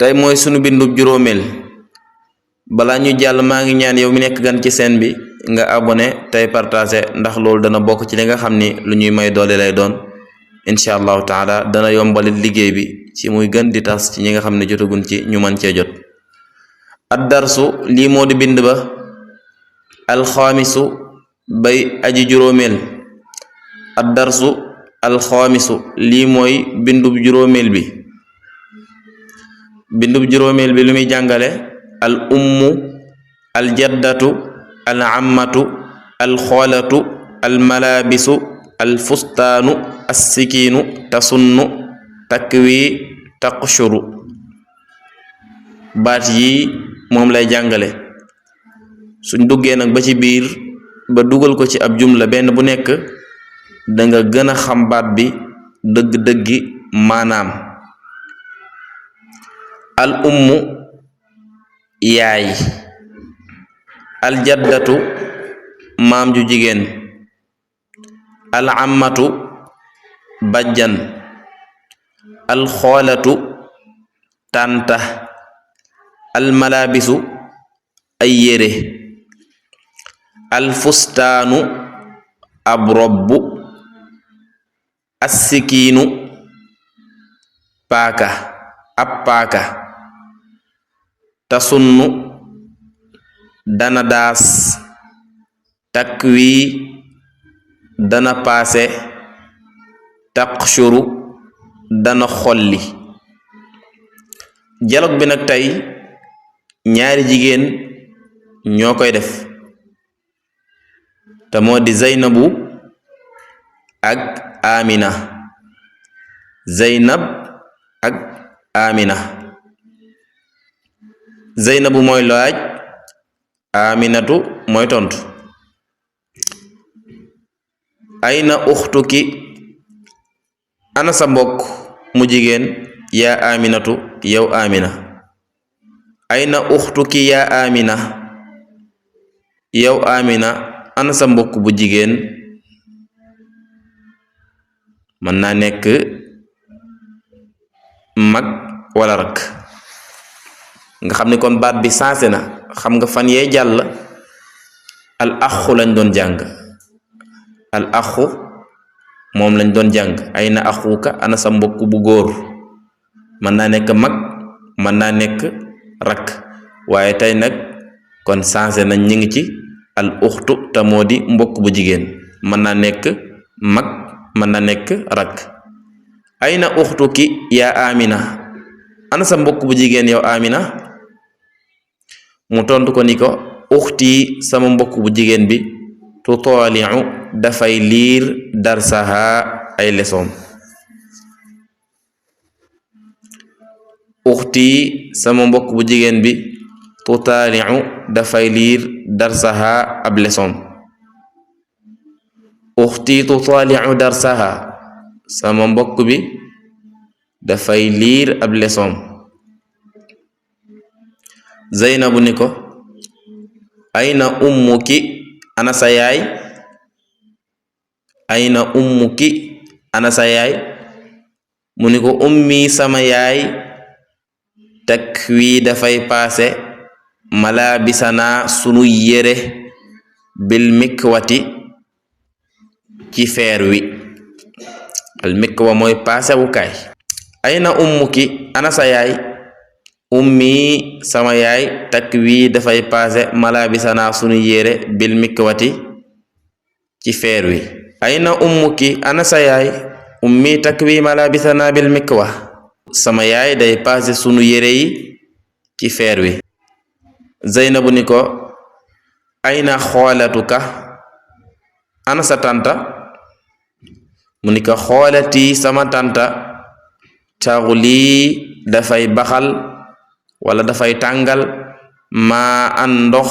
tey mooy sunu bindub juróomeel balaa ñu jàll maa ngi ñaan yow mi nekk gan ci seen bi nga abonné tey partagé ndax loolu dana bokk ci li nga xam ni lu ñuy may doole lay doon incha allahu taala dana yombalit liggéey bi ci muy gën di tas ci ñi nga xam ne jotagun ci ñu mën cee jot. ad darsu lii moo di bind ba alxaamisu bay aji juróomeel ad darsu alxaamisu lii mooy bindub juróomeel bi lu muy jàngale al ummu al jaddatu al ammatu al xoolatu al malaabisu al fustaanu as sikiinu tasunnu takwi taqshuru baat yi moom lay jàngale. suñ duggee nag ba ci biir ba dugal ko ci ab jumla benn bu nekk danga gën a xam baat bi dëgg-dëggi maanaam. al ummu yaay, al jaddatu maam ju jigéen, al ammatu bajjan, al xoolatu tànta, al malaabisu ay yére, al fustaanu ab robbu, as sikiinu paaka ab paaka, tasunnu dana daas, takwi dana paase, taqshuru dana xolli. dialogue bi nag tey ñaari jigéen ñoo koy def te moo di Zeynabu ak Amina. Zeynab ak Amina. Zeynabu mooy laaj, Aminatu mooy tontu. ayna uxtuki ana sa mbokk mu jigéen yaa Aminatu yow Amina. ayna uxtuki yaa Amina yow Amina ana sa mbokk bu jigéen. mën naa nekk mag wala rak. nga xam ni kon baat bi saase na. xam nga fan yee jàll al axu lañ doon jàng. al axu moom lañ doon jàng. ayna axuka ana sa mbokk bu góor. mën naa nekk mag mën naa nekk rak. waaye tey nag kon saase nañ ñi ngi ci al uxtu te moo di mbokk bu jigéen. mën naa nekk mag mën na nekk rak. ayna uxtuki yaa Amina ana sa mbokk bu jigéen yow Amina. mu tontu ko ni ko uxti sama mbokk bu jigéen bi tutaaliu dafay liir darsaha ay leçon. uxti sama mbokk bu jigéen bi tutaaliu dafay liir darsaha ab leçon. uxti tutaaliu darsaha sama mbokk bi dafay liir ab leçon. Zeynabu ni ko ayna ummuki ana sa yaay. ayna ummuki ana sa yaay. mu ni ko ummi sama yaay takwi dafay paase malaabisana sunu yére bil mikwati ci feer wi. al mikwa mooy paase wukaay. ayna ummuki ana sa yaay. ummi sama yaay takwi dafay paase malaabisana sunu yére bil mikwati ci feer wi. ayna ummuki ana sa yaay. ummi takwi malaabisana bil mikwa sama yaay day paase sunu yére yi ci feer wi. Zeynabu ni ko ayna xoolatuka ana sa tanta. mu ni ko xoolati sama tanta taxuli dafay baxal wala dafay tàngal maa an ndox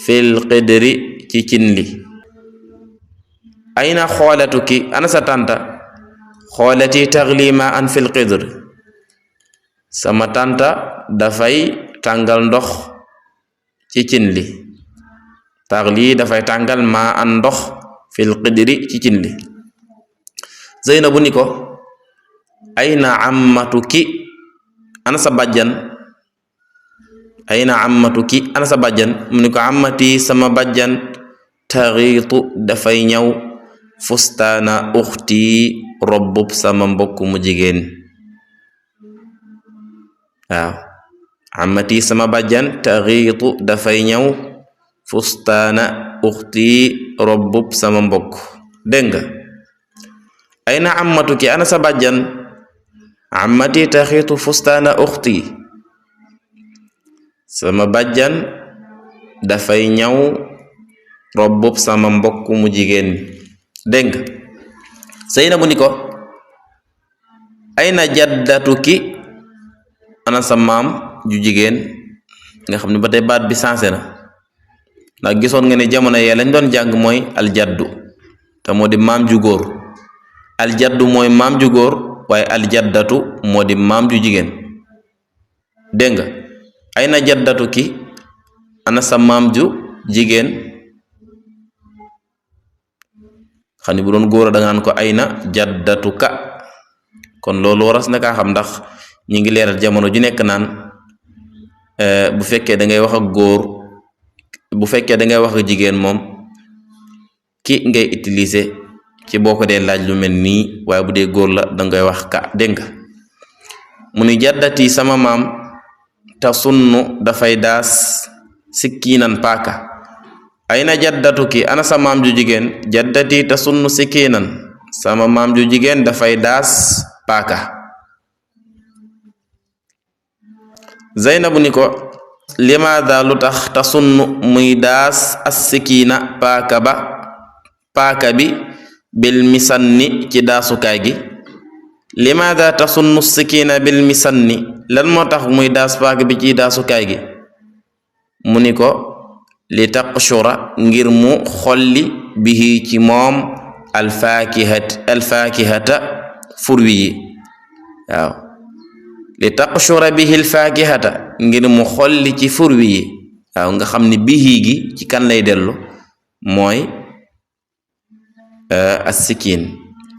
fil qidri ci cin li. ayna xoolatuki ana sa tanta. xoolati taxli maa an fil qidri sama tanta dafay tàngal ndox ci cin li. taxli dafay tàngal maa an ndox fil qidri ci cin li. Zeynabu ni ko ayna ammatuki ana sa bàjjan ayna ammatuki ana sa bàjjan mu ni ko ammati sama bàjjan taxiitu dafay ñaw fustaana uxti robbub sama mbokk mu jigéen waaw ammati sama bàjjan taxiitu dafay ñaw fustaana uxti robbub sama mbokk dégg nga ayna ammatuki ana sa bàjjan ammati taxiitu fustaana uxti sama bàjjan dafay ñaw robbub sama mbokk mu jigéen dégg nga Zeynabu ni ko ayna jaddatuki ana sa maam ju jigéen nga xam ne ba tey baat bi sensé na ndax gisoon nga ne jamono yee lañ doon jàng mooy aljaddu te moo di maam ju góor aljaddu mooy maam ju góor waaye aljaddatu moo di maam ju jigéen dégg nga ayna jaddatuki ana sa maam ju jigéen xam ne bu doon góor a dangaan ko ayna jaddatuka kon loolu waras na kaa xam ndax ñi ngi leeral jamono ju nekk naan bu fekkee da ngay wax ak góor bu fekkee da ngay wax ak jigéen moom ki ngay utiliser ci boo ko dee laaj lu mel nii waaye bu dee góor la dangay wax ka dégg nga mu ni jaddati sama maam ta sunnu dafay daas sikkiinan paaka ayna jaddatuki ana sa maam ju jigéen jaddati ta sunnu sikkiinan sama maam ju jigéen dafay daas paaka Zeynabu ni ko limaada lu tax ta sunnu muy daas as sikkiina paaka bi bil misanni ci daasukaay gi limaada ta sunnu sikkiina bil misanni lan moo tax muy daas paaka bi ci daasukaay gi mu ni ko li taqshura ngir mu xolli bihi ci moom alfaakihata furwi yi waaw li taqshura bihi alfaakihata ngir mu xolli ci furwi yi waaw nga xam ni bihi gi ci kan lay dellu mooy as-sikiin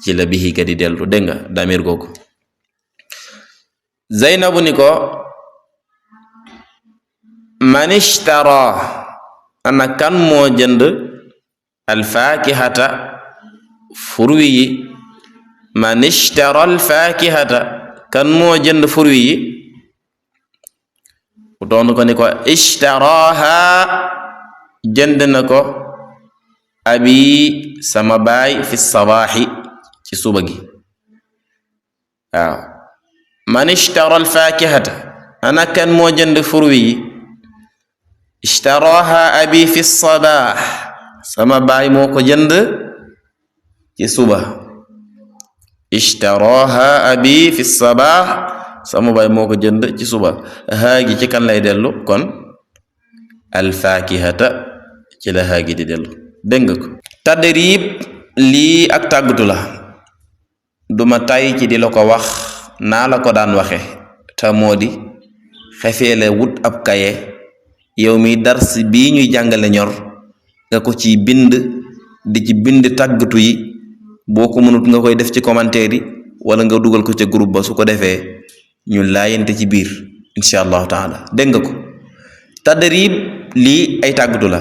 ci la bihi ga di dellu dégg nga damir googu Zeynabu ni ko man ishtara ana kan moo jënd alfaakihata furwi yi man ishtara alfaakihata kan moo jënd furwi yi ku doon ko ni ko ishtaraha jënd na ko abi sama baay fi sabaaxi ci suba gi waaw man ishtara alfaakihata ana kan moo jënd furwi yi ishtaraha abi fi sabaax sama baay moo ko jënd ci suba ishtaraha abi fi sabaax sama baay moo ko jënd ci suba haagi ci kan lay dellu kon alfaakihata ci la haagi di dellu dégg nga ko tadrib lii ak tàggatu la duma tay ci di la ko wax naa la ko daan waxe te moo di xefeele wut ab kaye yow mi dars bii ñuy jàngale ñor nga ko ci bind di ci bind tàggatu yi boo ko mënut nga koy def ci commentaire yi wala nga dugal ko ca groupe ba su ko defee ñu laayante ci biir insha allahu taala dégg nga ko tadrib lii ay tàggatu la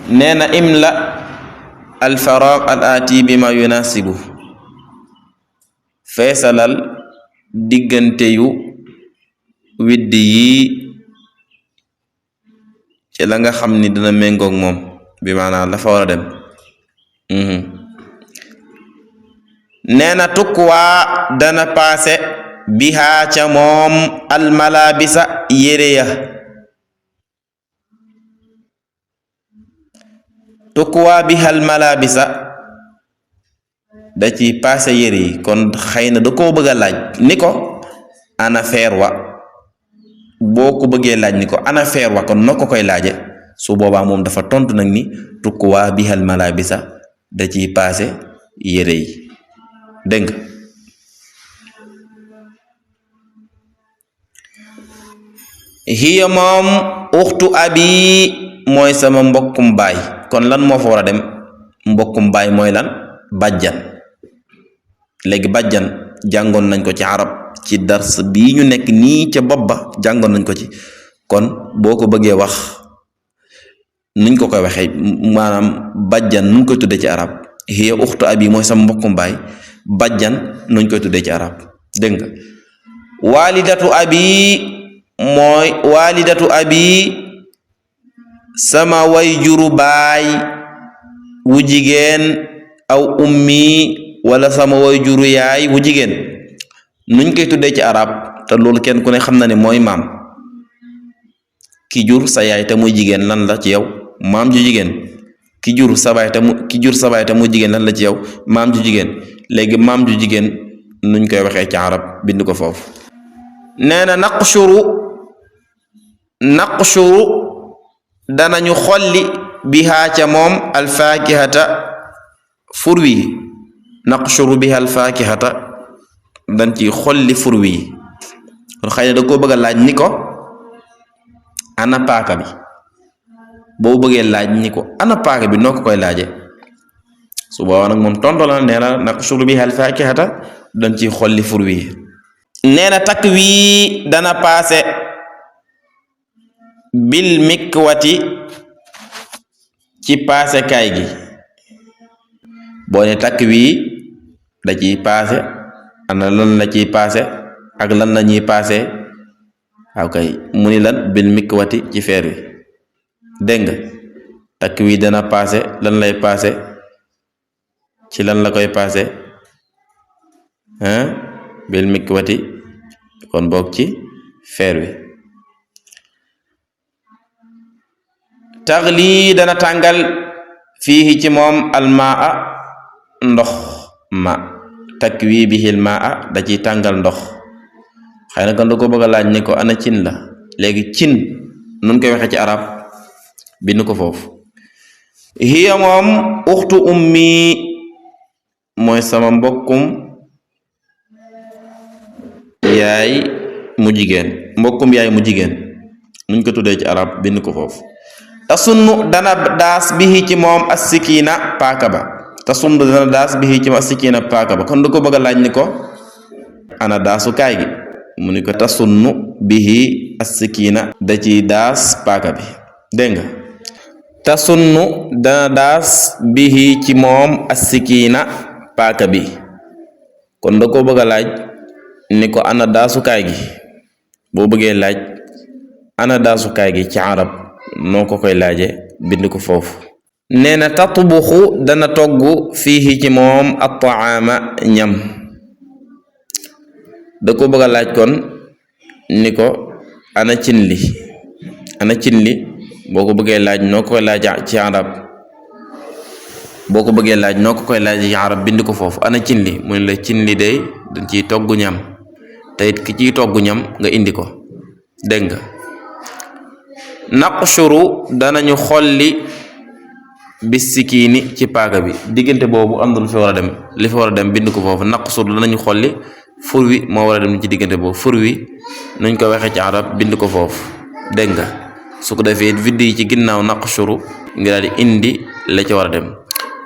nee na imla al faraag al aati bi ma yunasibu feesalal diggante yu widd yi ci la nga xam ni dina méngoog moom bi maanaam la fa war a dem nee na tukwaa dana paase bihaa ca moom almalabisa yére ya tukwaa biha almalabisa da ci paase yére yi kon xëy na da koo bëgg a laaj ni ko ana feer wa boo ko bëggee laaj ni ko ana feer wa kon noo ko koy laaje su boobaa moom dafa tontu nag ni tukwaa biha almalabisa da ci paase yére yi dégg nga hiya moom uxtu abi mooy sama mbokkum baay kon lan moo fa war a dem mbokkum baay mooy lan bàjjan léegi bàjjan jàngoon nañ ko ci arab ci dars bii ñu nekk nii ca bopp ba jàngoon nañ ko ci kon boo ko bëggee wax nuñ ko koy waxee maanaam bajjan nuñ koy tuddee ci arab hiya uxtu abi mooy sama mbokkum baay bajjan nuñ koy tuddee ci arab dégg nga walidatu abi sama way juru baay wu jigéen aw ummi wala sama way juru yaay wu jigéen nuñ koy tuddee ci arab te loolu kenn ku ne xam na ne mooy maam ki jur sa yaay te muy jigéen lan la ci yow maam ju jigéen ki jur sa baay te muy jigéen lan la ci yow maam ju jigéen léegi maam ju jigéen nuñ koy waxee ci arab bind ko foofu nee na naqshuru danañu xolli bihaa ca moom alfaakihata fur wi naqshuru biha alfaakihata dañ ci xolli fur wi kon xëy na da koo bëgg a laaj ni ko ana paaka bi boo bëggee laaj ni ko ana paaka bi noo ko koy laaje su boobaa nag moom tonto la nee na naqshuru biha alfaakihata dañ ci xolli fur wi nee na takk wii dana paase bil mikwati ci paase kaay gi boo ne takk wii da ciy paase ana lan la ciy paase ak lan la ñuy paase waaw kay mu ni lan bil mikwati ci feer wi dégg nga takk wii dana paase lan lay paase ci lan la koy paase bil mikwati kon boog ci feer wi taxli dana tàngal fii ci moom almaa ndox ma takwi bihil maa da ciy tàngal ndox xëy na kon da ko bëgg a laaj ni ko ana cin la léegi cin nun koy waxee ci arab bind ko foofu hiya moom uxtu ummi mooy sama mbokkum yaay mu jigéen nuñ ko tuddee ci arab bind ko foofu tasunnu dana daas bihi ci moom as-sikina paaka ba tasunnu dana daas bihi ci moom as-sikina paaka ba kon du ko bëgg a laaj ni ko ana daasu kaay gi mu ni ko tasunnu bihi as-sikina da ciy daas paaka bi dégg nga tasunnu dana daas bihi ci moom as-sikina paaka bi kon da ko bëgg a laaj ni ko ana daasu kaay gi boo bëggee laaj ana daasu kaay gi ci arab noo ko koy laaje bind ko foofu nee na tatbuxu dana togg fii ci moom at-taama ñam da ko bëgg a laaj kon ni ko ana cin li boo ko bëggee laaj noo ko koy laaj ci arab ci arab bind ko foofu ana cin li mu ne la cin li day dañ ciy togg ñam te it ki ciy togg ñam nga indi ko dégg nga naqshuru danañu xolli bisikini ci paaka bi diggante boobu am na lu fi war a dem bind ko foofu naqshuru danañu xolli fur wi moo war a dem ci diggante boobu fur wi nuñ ko waxee ci arab bind ko foofu dégg nga su ko defee vidde yi ci ginnaaw naqshuru ngi daal di indi la ci war a dem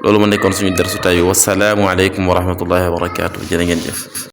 loolu ma nekkoon suñu darsu tay wasalaamu aleykum wa rahmatullahi wa barakatuh jërë ngeen jëf